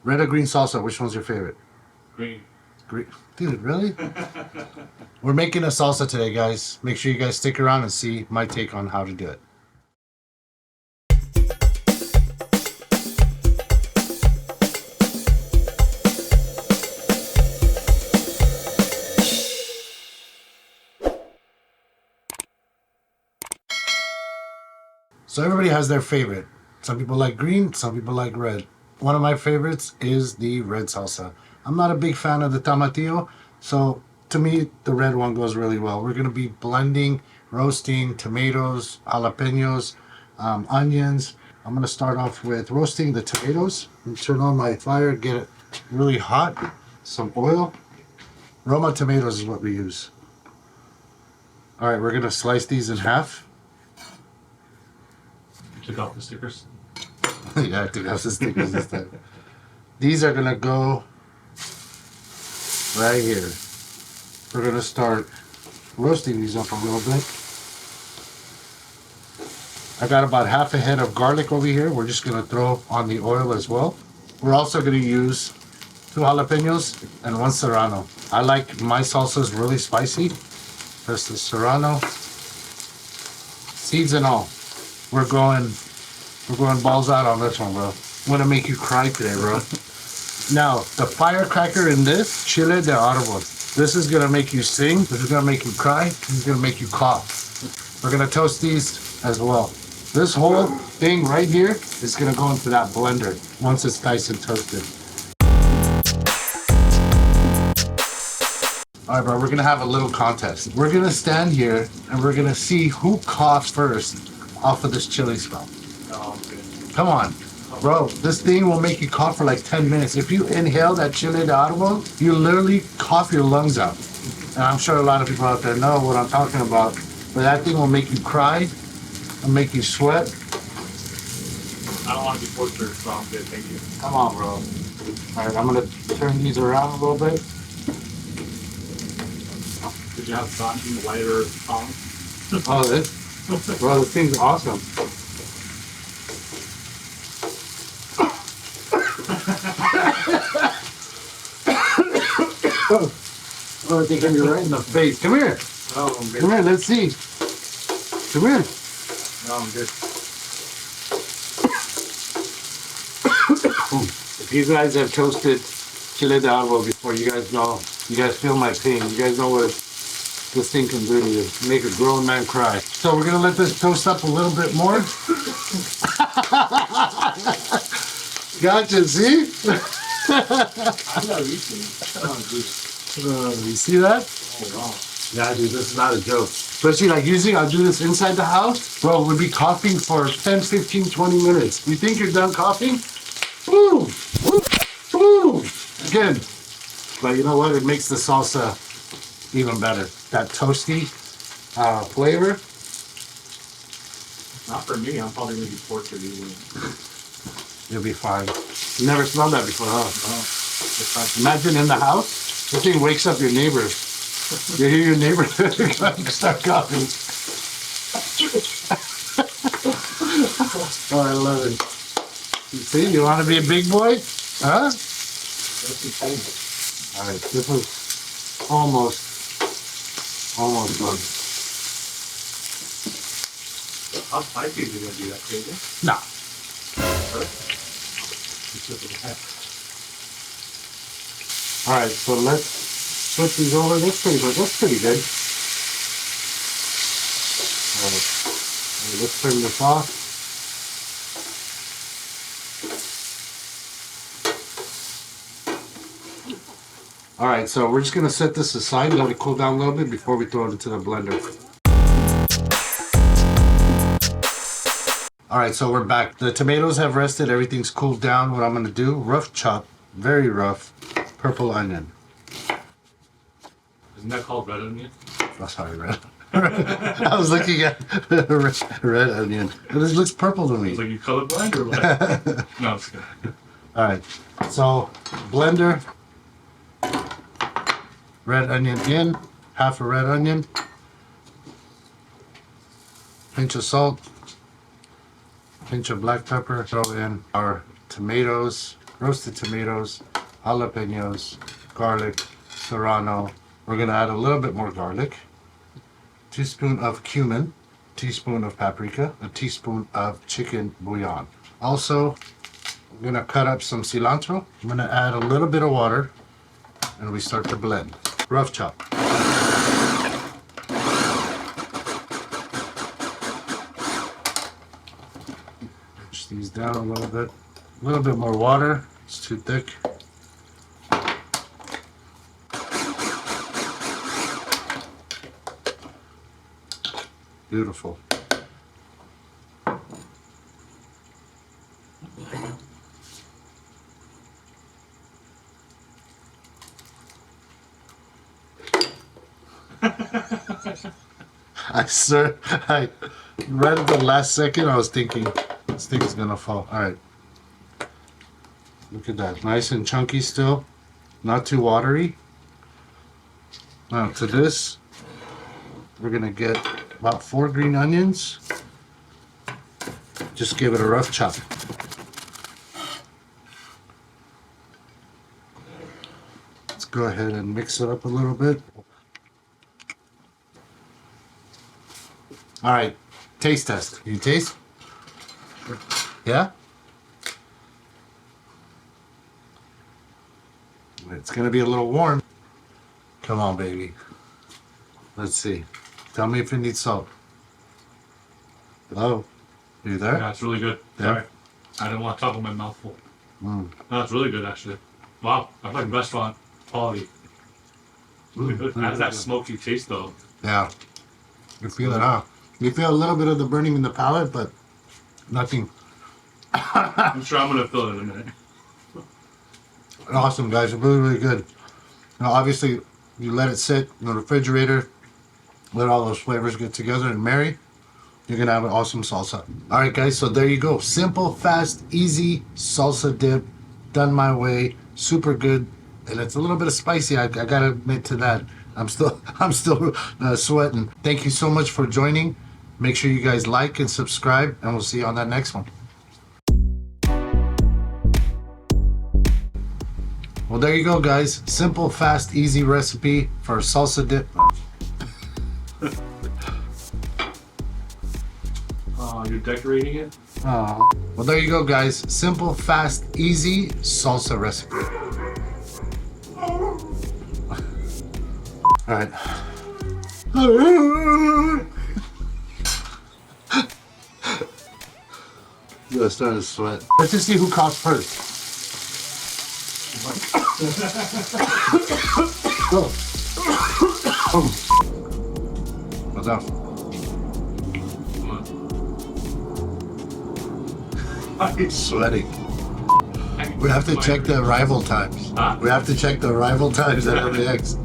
Red or green salsa? Which one's your favorite? Green. Green. Dude, really? We're making a salsa today, guys. Make sure you guys stick around and see my take on how to do it. So everybody has their favorite. Some people like green, some people like red. One of my favorites is the red salsa. I'm not a big fan of the tomatillo, so to me, the red one goes really well. We're going to be blending, roasting tomatoes, jalapenos, onions. I'm going to start off with roasting the tomatoes. Turn on my fire, get it really hot. Some oil. Roma tomatoes is what we use. All right, we're going to slice these in half. Took off the stickers. Yeah, I took off the stickers this time. These are going to go right here. We're going to start roasting these up a little bit. I got about half a head of garlic over here. We're just going to throw on the oil as well. We're also going to use 2 jalapenos and 1 serrano. I like my salsas really spicy. That's the serrano. Seeds and all. We're going balls out on this one, bro. I'm gonna make you cry today, bro. Now, the firecracker in this, chile de arbol. This is gonna make you sing. This is gonna make you cry. This is gonna make you cough. We're gonna toast these as well. This whole thing right here is gonna go into that blender once it's nice and toasted. All right, bro, we're gonna have a little contest. We're gonna stand here and we're gonna see who coughs first off of this chili spell. Oh, okay. Come on, bro. This thing will make you cough for like 10 minutes. If you inhale that chile de arbol, you literally cough your lungs out. And I'm sure a lot of people out there know what I'm talking about. But that thing will make you cry and make you sweat. I don't want to be tortured, so I'm good. Thank you. Come on, bro. All right, I'm gonna turn these around a little bit. Did you have something lighter tongue? Oh, this? Bro, this thing's awesome. Oh, I think I'm right in the face. Come here. Oh, I'm good. Come here, let's see. Come here. No, I'm good. If you guys have toasted chile de arbol before, you guys know, you guys feel my pain. You guys know what this thing can do to you. Make a grown man cry. So we're gonna let this toast up a little bit more. Gotcha, see? I'm not eating. Oh, dude. You see that? Oh, wow. Yeah, dude, this is not a joke. Especially like usually I'll do this inside the house. Bro, we'll be coughing for 10, 15, 20 minutes. You think you're done coughing? Woo! Woo! Woo! Again. But you know what? It makes the salsa even better. That toasty flavor. Not for me. I'm probably going to be tortured easily. You'll be fine. You never smelled that before, huh? No. Imagine in the house, this thing wakes up your neighbors. You hear your neighbor start coughing. Oh, I love it. You see, you want to be a big boy? Huh? All right, this is almost done. How spicy is it going to be? That crazy? Nah. All right, so let's switch these over. That's pretty good. That's pretty good. All right, let's turn this off. All right, so we're just gonna set this aside and let it cool down a little bit before we throw it into the blender. All right, so we're back. The tomatoes have rested. Everything's cooled down. What I'm gonna do, rough chop, very rough, purple onion. Isn't that called red onion? Oh, sorry, red. I was looking at red onion. This looks purple to me. It's like you colorblind or what? No, it's good. All right, so blender, red onion in, half a red onion, pinch of salt, pinch of black pepper, throw in our tomatoes, roasted tomatoes, jalapeños, garlic, serrano. We're gonna add a little bit more garlic, teaspoon of cumin, teaspoon of paprika, a teaspoon of chicken bouillon. Also, I'm gonna cut up some cilantro. I'm gonna add a little bit of water and we start to blend. Rough chop. Push these down a little bit. A little bit more water. It's too thick. Beautiful. Right at the last second, I was thinking this thing is gonna fall. All right, look at that, nice and chunky still, not too watery. Now to this, we're gonna get about 4 green onions. Just give it a rough chop. Let's go ahead and mix it up a little bit. All right, taste test. Can you taste? Yeah? It's gonna be a little warm. Come on, baby. Let's see. Tell me if it needs salt. Hello? Are you there? Yeah, it's really good. Yeah. Sorry. I didn't want to talk with my mouth full. No, it's really good actually. Wow, that's like restaurant quality. Really good. It has that smoky taste though. Yeah. You feel it, huh? You feel a little bit of the burning in the palate, but nothing. I'm sure I'm gonna feel it in a minute. Awesome, guys. Really, really good. Now, obviously, you let it sit in the refrigerator, let all those flavors get together and marry. You're going to have an awesome salsa. All right, guys. So there you go. Simple, fast, easy salsa dip. Done my way. Super good. And it's a little bit of spicy. I got to admit to that. I'm still sweating. Thank you so much for joining. Make sure you guys like and subscribe, and we'll see you on that next one. Well, there you go, guys. Simple, fast, easy recipe for salsa dip. Oh, you're decorating it? Well, there you go, guys. Simple, fast, easy salsa recipe. All right. You're starting to sweat. Let's just see who coughs first. Go. What's up? Come Sweating. We have to check the arrival times. Huh? We have to check the arrival times at LAX.